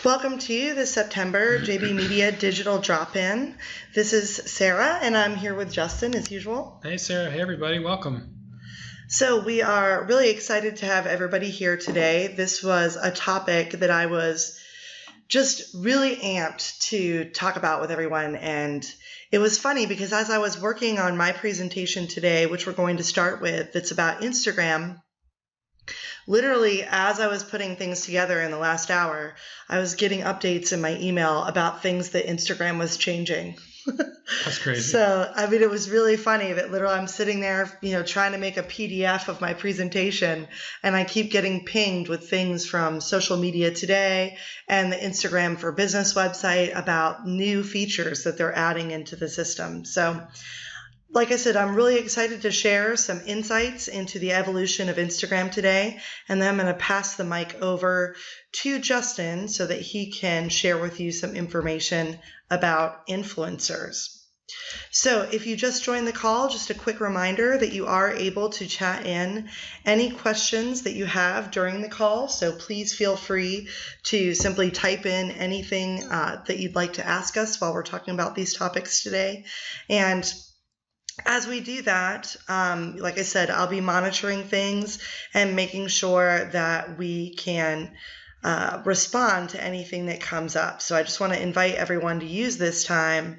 Welcome to the September JB Media Digital Drop-In. This is Sarah, and I'm here with Justin, as usual. Hey, Sarah. Hey, everybody. Welcome. So we are really excited to have everybody here today. This was a topic that I was just really amped to talk about with everyone, and it was funny because as I was working on my presentation today, which we're going to start with, that's about Instagram, literally, as I was putting things together in the last hour, I was getting updates in my email about things that Instagram was changing. That's crazy. So, I mean, it was really funny that literally I'm sitting there, trying to make a PDF of my presentation, and I keep getting pinged with things from Social Media Today and the Instagram for Business website about new features that they're adding into the system. So, like I said, I'm really excited to share some insights into the evolution of Instagram today, and then I'm going to pass the mic over to Justin so that he can share with you some information about influencers. So if you just joined the call, just a quick reminder that you are able to chat in any questions that you have during the call. So please feel free to simply type in anything that you'd like to ask us while we're talking about these topics today. And as we do that, like I said, I'll be monitoring things and making sure that we can respond to anything that comes up. So I just want to invite everyone to use this time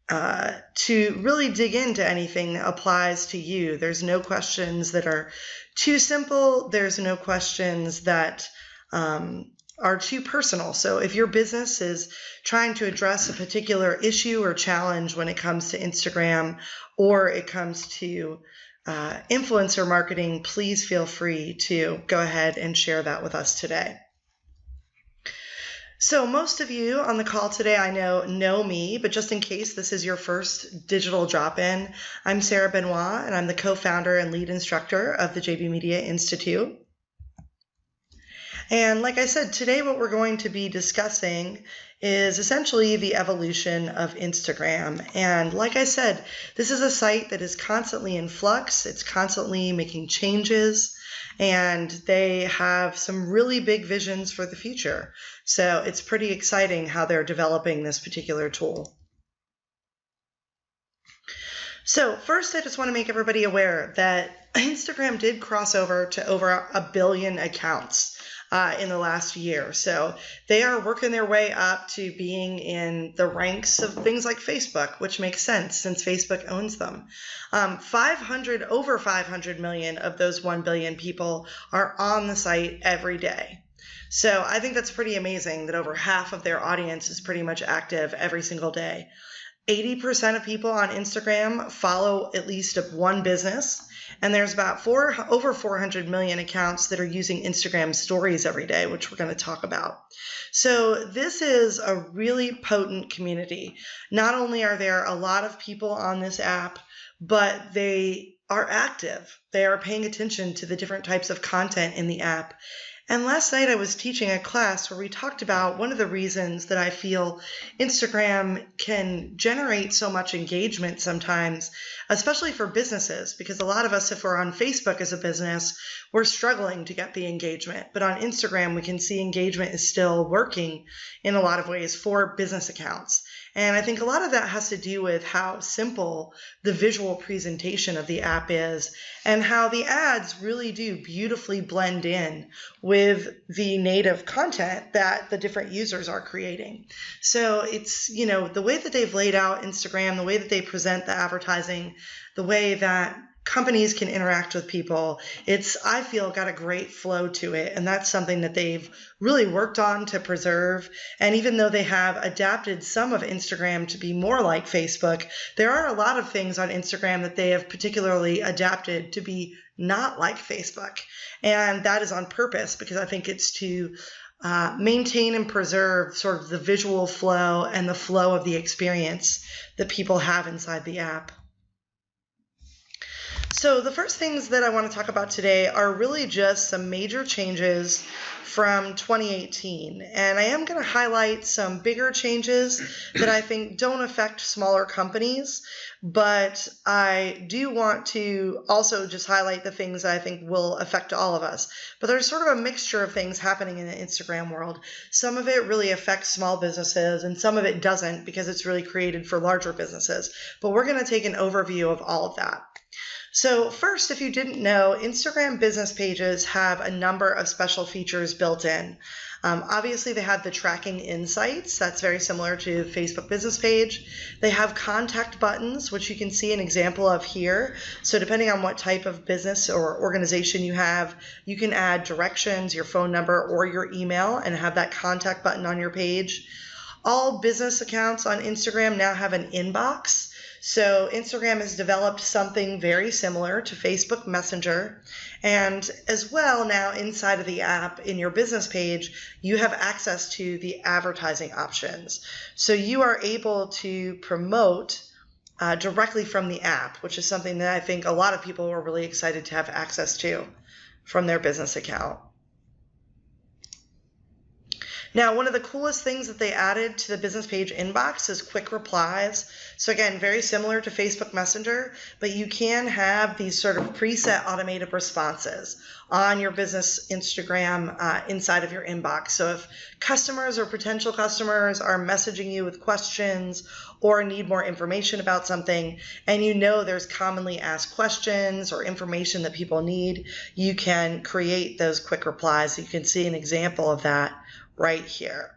to really dig into anything that applies to you. There's no questions that are too simple. There's no questions that are too personal. So if your business is trying to address a particular issue or challenge when it comes to Instagram or it comes to influencer marketing, please feel free to go ahead and share that with us today. So most of you on the call today I know me, but just in case this is your first digital drop-in, I'm Sarah Benoit, and I'm the co-founder and lead instructor of the JB Media Institute. And like I said, today what we're going to be discussing is essentially the evolution of Instagram. And like I said, this is a site that is constantly in flux. It's constantly making changes, and they have some really big visions for the future. So it's pretty exciting how they're developing this particular tool. So first, I just want to make everybody aware that Instagram did cross over to over 1 billion accounts in the last year. So they are working their way up to being in the ranks of things like Facebook, which makes sense since Facebook owns them. Over 500 million of those 1 billion people are on the site every day. So I think that's pretty amazing that over half of their audience is pretty much active every single day. 80% of people on Instagram follow at least one business, and there's about over 400 million accounts that are using Instagram stories every day, which we're going to talk about. So this is a really potent community. Not only are there a lot of people on this app, but they are active. They are paying attention to the different types of content in the app. And last night I was teaching a class where we talked about one of the reasons that I feel Instagram can generate so much engagement sometimes, especially for businesses, because a lot of us, if we're on Facebook as a business, we're struggling to get the engagement. But on Instagram, we can see engagement is still working in a lot of ways for business accounts. And I think a lot of that has to do with how simple the visual presentation of the app is and how the ads really do beautifully blend in with the native content that the different users are creating. So it's, the way that they've laid out Instagram, the way that they present the advertising, the way that companies can interact with people, I feel, got a great flow to it. And that's something that they've really worked on to preserve. And even though they have adapted some of Instagram to be more like Facebook, there are a lot of things on Instagram that they have particularly adapted to be not like Facebook. And that is on purpose because I think it's to maintain and preserve sort of the visual flow and the flow of the experience that people have inside the app. So the first things that I want to talk about today are really just some major changes from 2018. And I am going to highlight some bigger changes that I think don't affect smaller companies, but I do want to also just highlight the things that I think will affect all of us. But there's sort of a mixture of things happening in the Instagram world. Some of it really affects small businesses and some of it doesn't because it's really created for larger businesses. But we're going to take an overview of all of that. So first, if you didn't know, Instagram business pages have a number of special features built in. Obviously, they have the tracking insights. That's very similar to Facebook business page. They have contact buttons, which you can see an example of here. So depending on what type of business or organization you have, you can add directions, your phone number, or your email and have that contact button on your page. All business accounts on Instagram now have an inbox. So Instagram has developed something very similar to Facebook Messenger. And as well, now inside of the app in your business page, you have access to the advertising options. So you are able to promote directly from the app, which is something that I think a lot of people are really excited to have access to from their business account. Now, one of the coolest things that they added to the business page inbox is quick replies. So again, very similar to Facebook Messenger, but you can have these sort of preset automated responses on your business Instagram inside of your inbox. So if customers or potential customers are messaging you with questions or need more information about something, and you know there's commonly asked questions or information that people need, you can create those quick replies. You can see an example of that right here.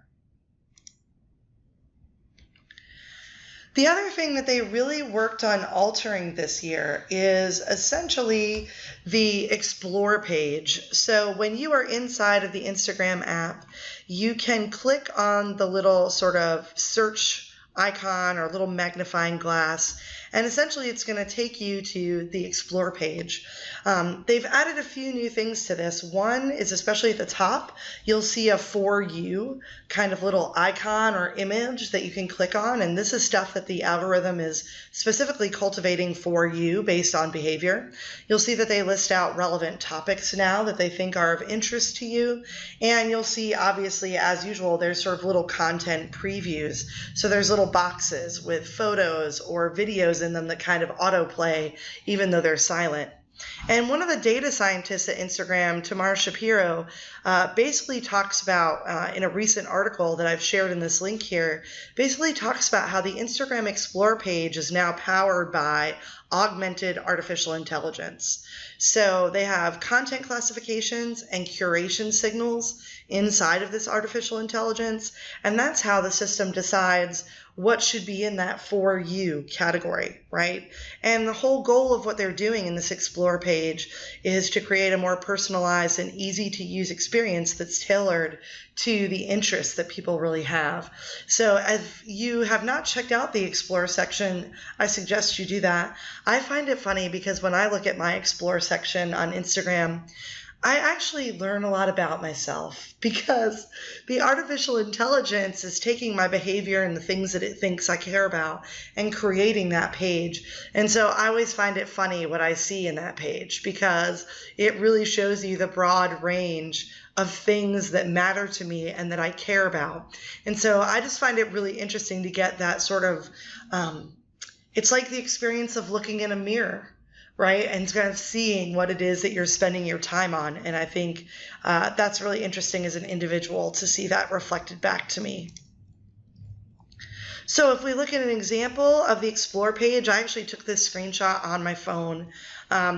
The other thing that they really worked on altering this year is essentially the Explore page. So when you are inside of the Instagram app, you can click on the little sort of search icon or little magnifying glass, and essentially it's going to take you to the Explore page. They've added a few new things to this. One is, especially at the top, you'll see a For You kind of little icon or image that you can click on, and this is stuff that the algorithm is specifically cultivating for you based on behavior. You'll see that they list out relevant topics now that they think are of interest to you, and you'll see, obviously, as usual, there's sort of little content previews. So there's little boxes with photos or videos in them that kind of autoplay even though they're silent. And one of the data scientists at Instagram, Tamar Shapiro, basically talks about, in a recent article that I've shared in this link here, basically talks about how the Instagram Explore page is now powered by augmented artificial intelligence. So they have content classifications and curation signals inside of this artificial intelligence, and that's how the system decides what should be in that For You category, right? And the whole goal of what they're doing in this Explore page is to create a more personalized and easy to use experience that's tailored to the interests that people really have. So if you have not checked out the Explore section, I suggest you do that. I find it funny because when I look at my Explore section on Instagram, I actually learn a lot about myself because the artificial intelligence is taking my behavior and the things that it thinks I care about and creating that page. And so I always find it funny what I see in that page because it really shows you the broad range of things that matter to me and that I care about. And so I just find it really interesting to get that sort of, it's like the experience of looking in a mirror, right? And kind of seeing what it is that you're spending your time on. And I think that's really interesting as an individual to see that reflected back to me. So if we look at an example of the Explore page, I actually took this screenshot on my phone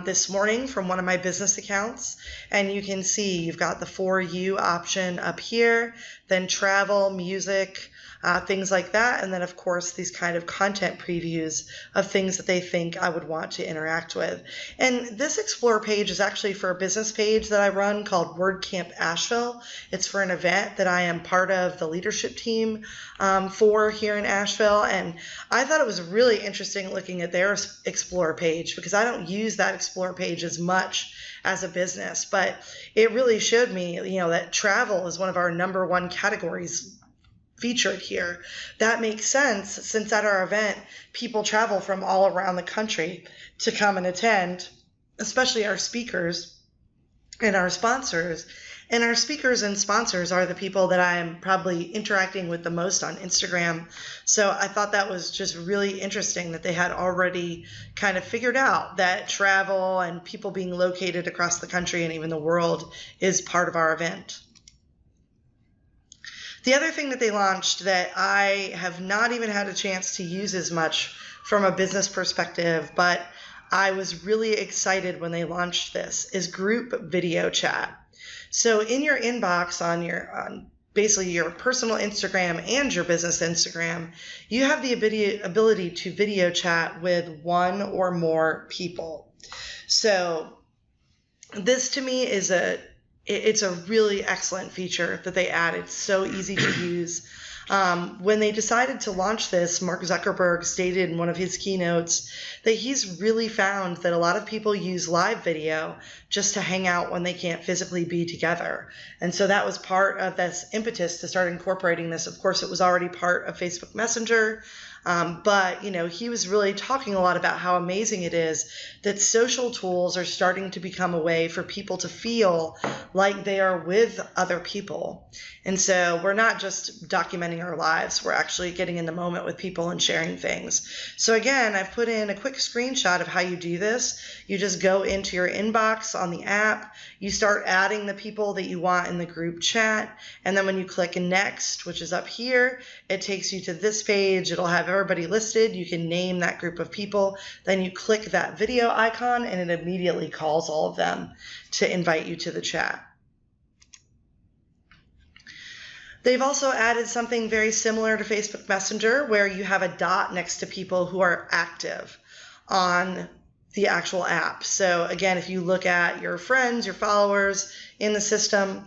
this morning from one of my business accounts. And you can see you've got the For You option up here, then travel, music, things like that. And then, of course, these kind of content previews of things that they think I would want to interact with. And this Explore page is actually for a business page that I run called WordCamp Asheville. It's for an event that I am part of the leadership team for here in Asheville. And I thought it was really interesting looking at their Explore page because I don't use that Explore page as much as a business, but it really showed me, that travel is one of our #1 categories featured here. That makes sense since at our event, people travel from all around the country to come and attend. especially our speakers and our sponsors. And our speakers and sponsors are the people that I'm probably interacting with the most on Instagram. So I thought that was just really interesting that they had already kind of figured out that travel and people being located across the country and even the world is part of our event. The other thing that they launched that I have not even had a chance to use as much from a business perspective, but I was really excited when they launched this, is group video chat. So in your inbox on basically your personal Instagram and your business Instagram, you have the ability to video chat with one or more people. So this to me is it's a really excellent feature that they added. It's so easy to use. When they decided to launch this, Mark Zuckerberg stated in one of his keynotes that he's really found that a lot of people use live video just to hang out when they can't physically be together. And so that was part of this impetus to start incorporating this. Of course, it was already part of Facebook Messenger. But, he was really talking a lot about how amazing it is that social tools are starting to become a way for people to feel like they are with other people. And so we're not just documenting our lives, we're actually getting in the moment with people and sharing things. So again, I've put in a quick screenshot of how you do this. You just go into your inbox on the app, you start adding the people that you want in the group chat, and then when you click next, which is up here, it takes you to this page. It'll have everybody listed. You can name that group of people. Then you click that video icon and it immediately calls all of them to invite you to the chat. They've also added something very similar to Facebook Messenger where you have a dot next to people who are active on the actual app. So again, if you look at your friends, your followers in the system,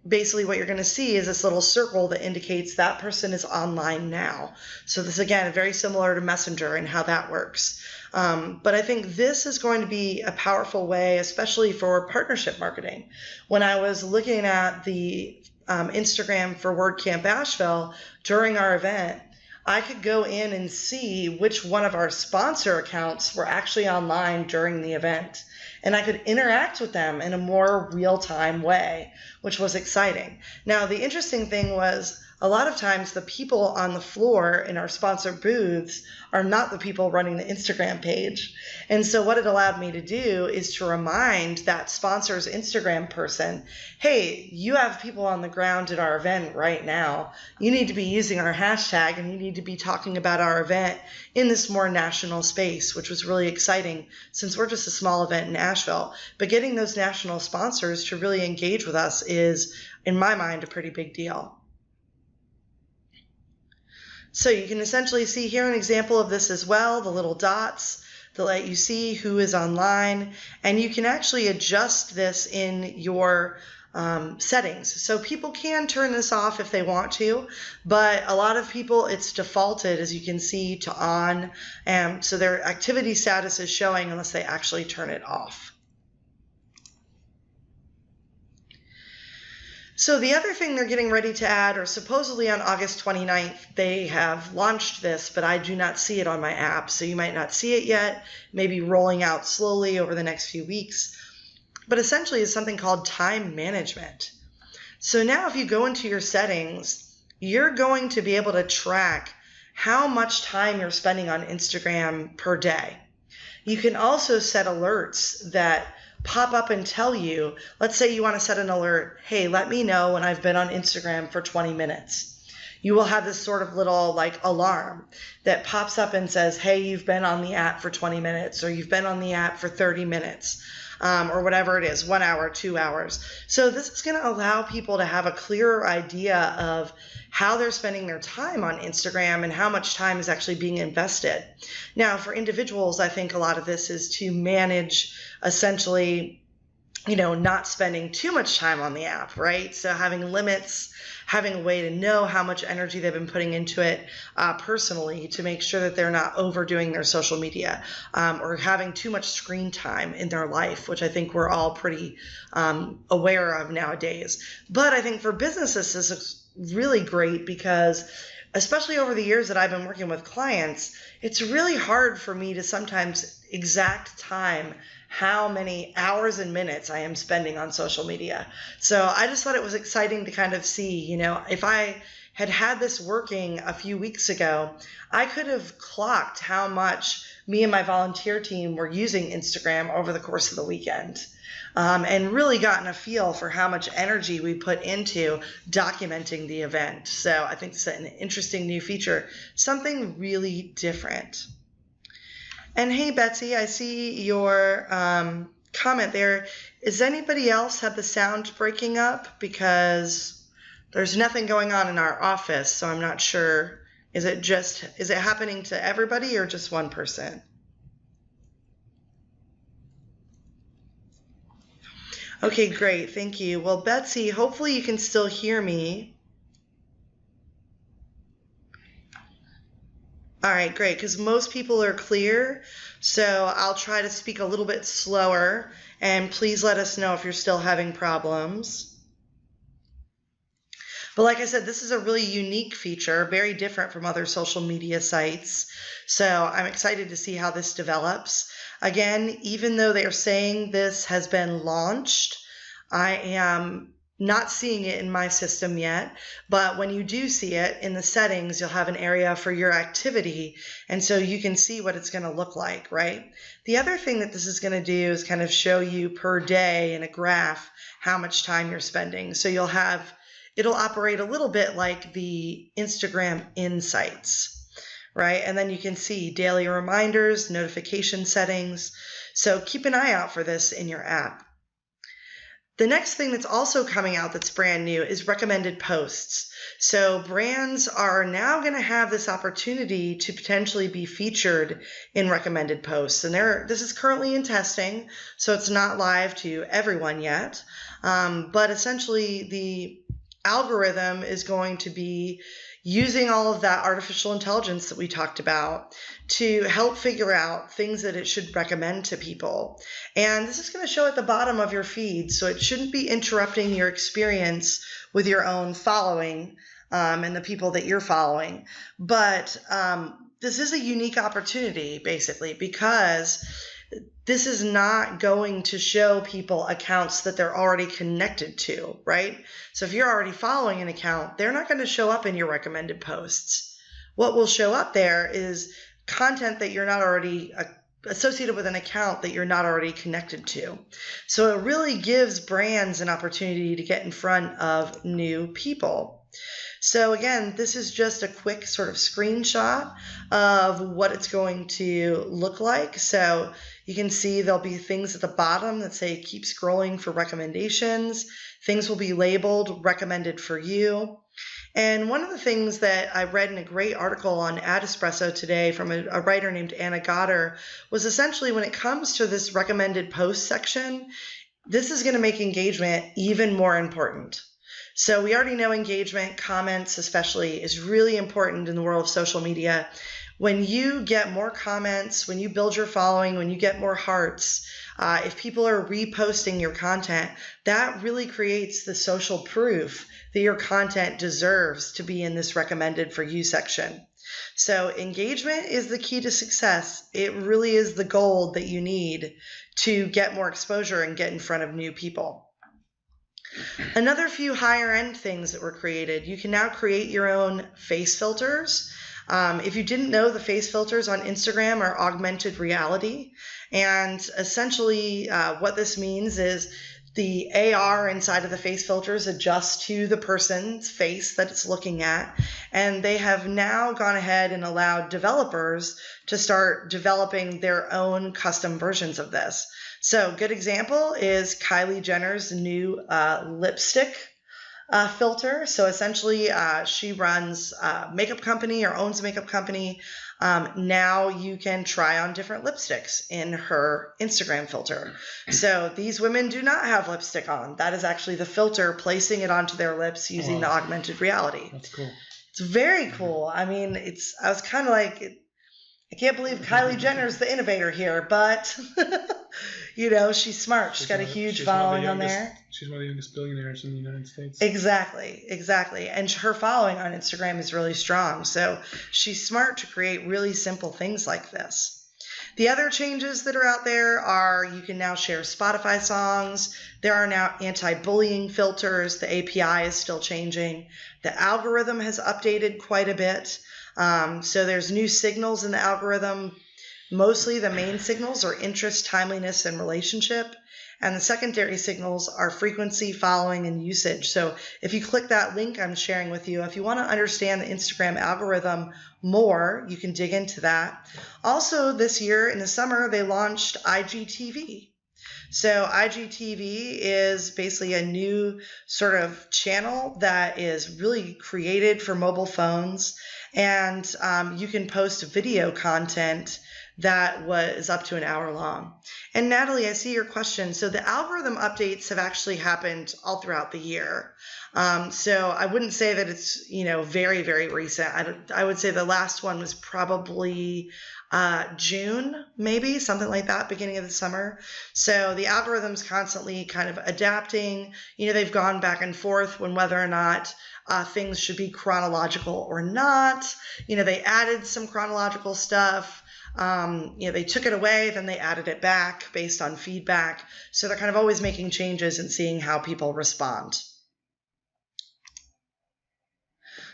basically what you're going to see is this little circle that indicates that person is online now. So this, again, very similar to Messenger and how that works. But I think this is going to be a powerful way, especially for partnership marketing. When I was looking at the Instagram for WordCamp Asheville during our event, I could go in and see which one of our sponsor accounts were actually online during the event. And I could interact with them in a more real-time way, which was exciting. Now, the interesting thing was a lot of times the people on the floor in our sponsor booths are not the people running the Instagram page. And so what it allowed me to do is to remind that sponsor's Instagram person, hey, you have people on the ground at our event right now. You need to be using our hashtag and you need to be talking about our event in this more national space, which was really exciting since we're just a small event in Asheville. But getting those national sponsors to really engage with us is, in my mind, a pretty big deal. So you can essentially see here an example of this as well, the little dots that let you see who is online, and you can actually adjust this in your settings. So people can turn this off if they want to, but a lot of people, it's defaulted, as you can see, to on, and so their activity status is showing unless they actually turn it off. So the other thing they're getting ready to add, or supposedly on August 29th, they have launched this, but I do not see it on my app, so you might not see it yet, maybe rolling out slowly over the next few weeks. But essentially it's something called time management. So now if you go into your settings, you're going to be able to track how much time you're spending on Instagram per day. You can also set alerts that pop up and tell you, let's say you want to set an alert, hey, let me know when I've been on Instagram for 20 minutes. You will have this sort of little like alarm that pops up and says, hey, you've been on the app for 20 minutes, or you've been on the app for 30 minutes, or whatever it is, 1 hour, 2 hours. So this is going to allow people to have a clearer idea of how they're spending their time on Instagram and how much time is actually being invested. Now, for individuals, I think a lot of this is to manage essentially, not spending too much time on the app, right? So having limits, having a way to know how much energy they've been putting into it personally to make sure that they're not overdoing their social media or having too much screen time in their life, which I think we're all pretty aware of nowadays. But I think for businesses, this is really great because especially over the years that I've been working with clients, it's really hard for me to sometimes exact time how many hours and minutes I am spending on social media. So I just thought it was exciting to kind of see, if I had this working a few weeks ago, I could have clocked how much me and my volunteer team were using Instagram over the course of the weekend. And really gotten a feel for how much energy we put into documenting the event. So I think it's an interesting new feature, something really different. And hey, Betsy, I see your comment there. Is anybody else have the sound breaking up? Because there's nothing going on in our office, so I'm not sure. Is it happening to everybody or just one person? Okay, great. Thank you. Well, Betsy, hopefully you can still hear me. All right, great, because most people are clear. So I'll try to speak a little bit slower, and please let us know if you're still having problems. But like I said, this is a really unique feature, very different from other social media sites. So I'm excited to see how this develops. Again, even though they're saying this has been launched, I am not seeing it in my system yet. But when you do see it in the settings, you'll have an area for your activity. And so you can see what it's going to look like, right? The other thing that this is going to do is kind of show you per day in a graph how much time you're spending. So it'll operate a little bit like the Instagram Insights. Right? And then you can see daily reminders, notification settings. So keep an eye out for this in your app. The next thing that's also coming out that's brand new is recommended posts. So brands are now going to have this opportunity to potentially be featured in recommended posts. And this is currently in testing, so it's not live to everyone yet. But essentially the algorithm is going to be using all of that artificial intelligence that we talked about to help figure out things that it should recommend to people. And this is going to show at the bottom of your feed, so it shouldn't be interrupting your experience with your own following and the people that you're following. But this is a unique opportunity, basically, because this is not going to show people accounts that they're already connected to, right? So if you're already following an account, they're not going to show up in your recommended posts. What will show up there is content that you're not already associated with an account that you're not already connected to. So it really gives brands an opportunity to get in front of new people. So again, this is just a quick sort of screenshot of what it's going to look like. So you can see there'll be things at the bottom that say keep scrolling for recommendations. Things will be labeled recommended for you. And one of the things that I read in a great article on Ad Espresso today from a writer named Anna Goddard was essentially when it comes to this recommended post section, this is going to make engagement even more important. So we already know engagement, comments especially, is really important in the world of social media. When you get more comments, when you build your following, when you get more hearts, if people are reposting your content, that really creates the social proof that your content deserves to be in this recommended for you section. So engagement is the key to success. It really is the gold that you need to get more exposure and get in front of new people. Another few higher end things that were created. You can now create your own face filters. If you didn't know, the face filters on Instagram are augmented reality. And essentially what this means is the AR inside of the face filters adjusts to the person's face that it's looking at. And they have now gone ahead and allowed developers to start developing their own custom versions of this. So good example is Kylie Jenner's new lipstick filter. So essentially she runs a makeup company or owns a makeup company. Now you can try on different lipsticks in her Instagram filter. So these women do not have lipstick on. That is actually the filter placing it onto their lips using the augmented reality. That's cool. It's very cool. I mean, I was kind of like, I can't believe Kylie Jenner's the innovator here, but you know, she's smart. She's got a huge following on there. She's one of the youngest billionaires in the United States. Exactly. And her following on Instagram is really strong. So she's smart to create really simple things like this. The other changes that are out there are you can now share Spotify songs. There are now anti-bullying filters. The API is still changing. The algorithm has updated quite a bit. So there's new signals in the algorithm. Mostly the main signals are interest, timeliness, and relationship. And the secondary signals are frequency, following, and usage. So if you click that link I'm sharing with you, if you want to understand the Instagram algorithm more, you can dig into that. Also, this year in the summer, they launched IGTV. So IGTV is basically a new sort of channel that is really created for mobile phones. And you can post video content that was up to an hour long. And Natalie, I see your question. So the algorithm updates have actually happened all throughout the year. So I wouldn't say that it's, very, very recent. I would say the last one was probably June, maybe something like that, beginning of the summer. So the algorithm's constantly kind of adapting. They've gone back and forth when whether or not things should be chronological or not. They added some chronological stuff. They took it away, then they added it back based on feedback. So they're kind of always making changes and seeing how people respond.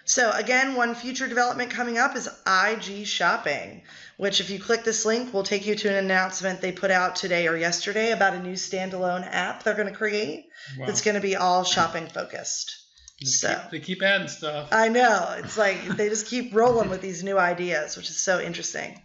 So again, one future development coming up is IG shopping, which if you click this link will take you to an announcement they put out today or yesterday about a new standalone app they're going to create. Wow. That's going to be all shopping focused. They keep adding stuff. I know. It's like they just keep rolling with these new ideas, which is so interesting.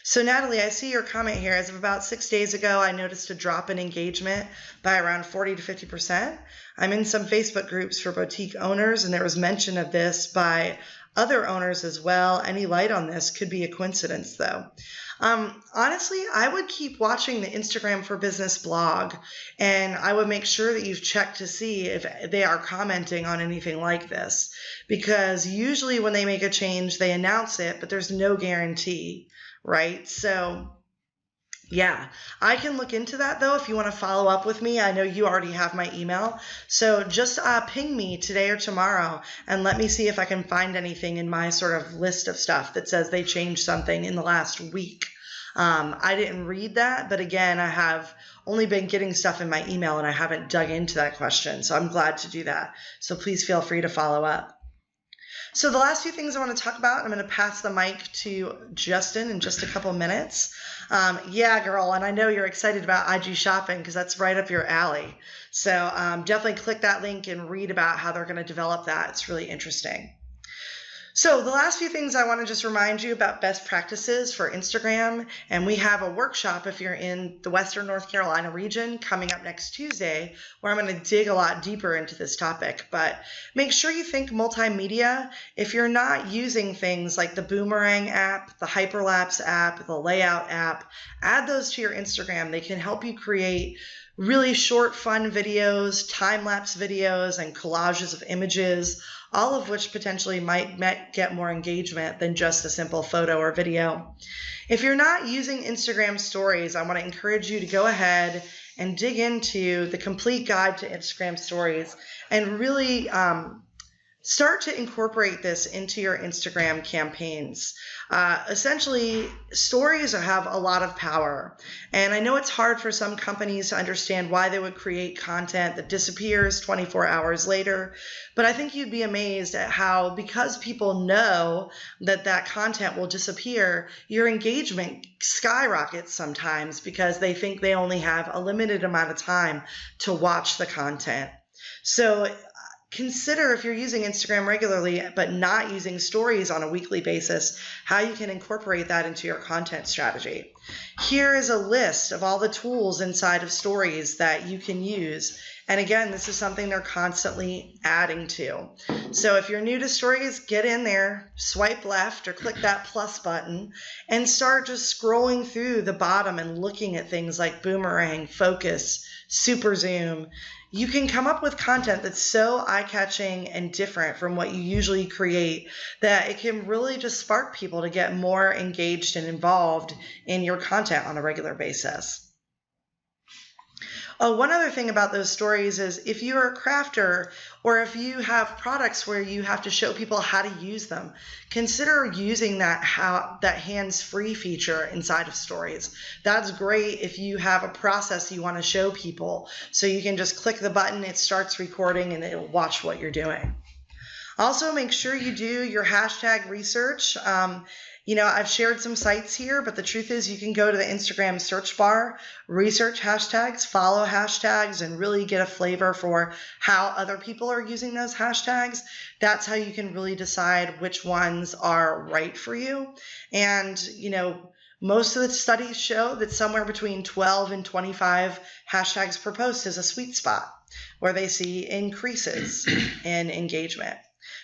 So Natalie, I see your comment here. As of about 6 days ago, I noticed a drop in engagement by around 40 to 50%. I'm in some Facebook groups for boutique owners, and there was mention of this by other owners as well. Any light on this? Could be a coincidence, though. Honestly, I would keep watching the Instagram for Business blog, and I would make sure that you've checked to see if they are commenting on anything like this, because usually when they make a change, they announce it, but there's no guarantee. Right? So yeah, I can look into that though if you want to follow up with me. I know you already have my email. So just ping me today or tomorrow and let me see if I can find anything in my sort of list of stuff that says they changed something in the last week. I didn't read that, but again, I have only been getting stuff in my email and I haven't dug into that question. So I'm glad to do that. So please feel free to follow up. So the last few things I want to talk about, I'm going to pass the mic to Justin in just a couple minutes. Yeah, girl, and I know you're excited about IG shopping because that's right up your alley. So definitely click that link and read about how they're going to develop that. It's really interesting. So the last few things I want to just remind you about best practices for Instagram, and we have a workshop if you're in the Western North Carolina region coming up next Tuesday where I'm going to dig a lot deeper into this topic. But make sure you think multimedia. If you're not using things like the Boomerang app, the Hyperlapse app, the Layout app, add those to your Instagram. They can help you create really short, fun videos, time-lapse videos, and collages of images, all of which potentially might get more engagement than just a simple photo or video. If you're not using Instagram stories, I want to encourage you to go ahead and dig into the complete guide to Instagram stories and really start to incorporate this into your Instagram campaigns. Essentially, stories have a lot of power. And I know it's hard for some companies to understand why they would create content that disappears 24 hours later. But I think you'd be amazed at how, because people know that that content will disappear, your engagement skyrockets sometimes because they think they only have a limited amount of time to watch the content. So consider, if you're using Instagram regularly but not using stories on a weekly basis, how you can incorporate that into your content strategy. Here is a list of all the tools inside of stories that you can use. And again, this is something they're constantly adding to. So if you're new to stories, get in there, swipe left or click that plus button and start just scrolling through the bottom and looking at things like boomerang, focus, super zoom. You can come up with content that's so eye-catching and different from what you usually create that it can really just spark people to get more engaged and involved in your content on a regular basis. Oh, one other thing about those stories is if you're a crafter or if you have products where you have to show people how to use them, consider using that hands-free feature inside of stories. That's great if you have a process you want to show people. So you can just click the button, it starts recording, and it'll watch what you're doing. Also, make sure you do your hashtag research. I've shared some sites here, but the truth is you can go to the Instagram search bar, research hashtags, follow hashtags, and really get a flavor for how other people are using those hashtags. That's how you can really decide which ones are right for you. And, most of the studies show that somewhere between 12 and 25 hashtags per post is a sweet spot where they see increases in engagement.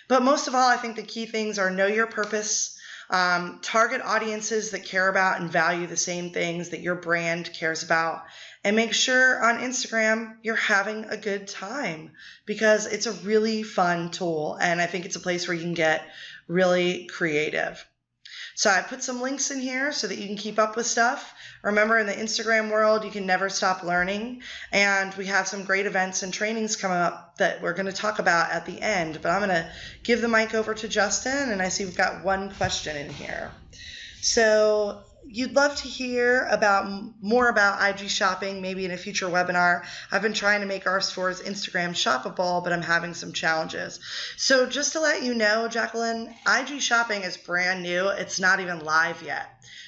But most of all, I think the key things are know your purpose, target audiences that care about and value the same things that your brand cares about, and make sure on Instagram you're having a good time because it's a really fun tool, and I think it's a place where you can get really creative. So I put some links in here so that you can keep up with stuff. Remember, in the Instagram world, you can never stop learning. And we have some great events and trainings coming up that we're going to talk about at the end. But I'm going to give the mic over to Justin, and I see we've got one question in here. So you'd love to hear more about IG shopping, maybe in a future webinar. I've been trying to make our stores Instagram shoppable, but I'm having some challenges. So just to let you know, Jacqueline, IG shopping is brand new. It's not even live yet.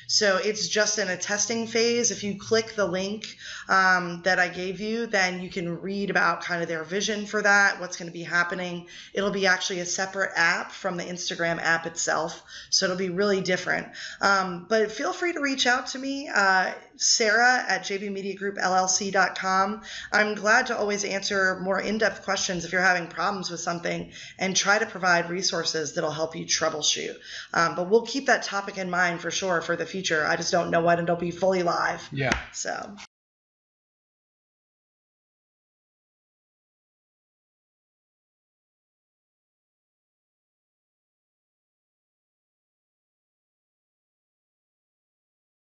So it's just in a testing phase. If you click the link that I gave you, then you can read about kind of their vision for that, what's going to be happening. It'll be actually a separate app from the Instagram app itself. So it'll be really different. But feel free to reach out to me, Sarah at jbmediagroupllc.com. I'm glad to always answer more in-depth questions if you're having problems with something and try to provide resources that'll help you troubleshoot. But we'll keep that topic in mind for sure for the future. I just don't know when it'll be fully live. Yeah. So.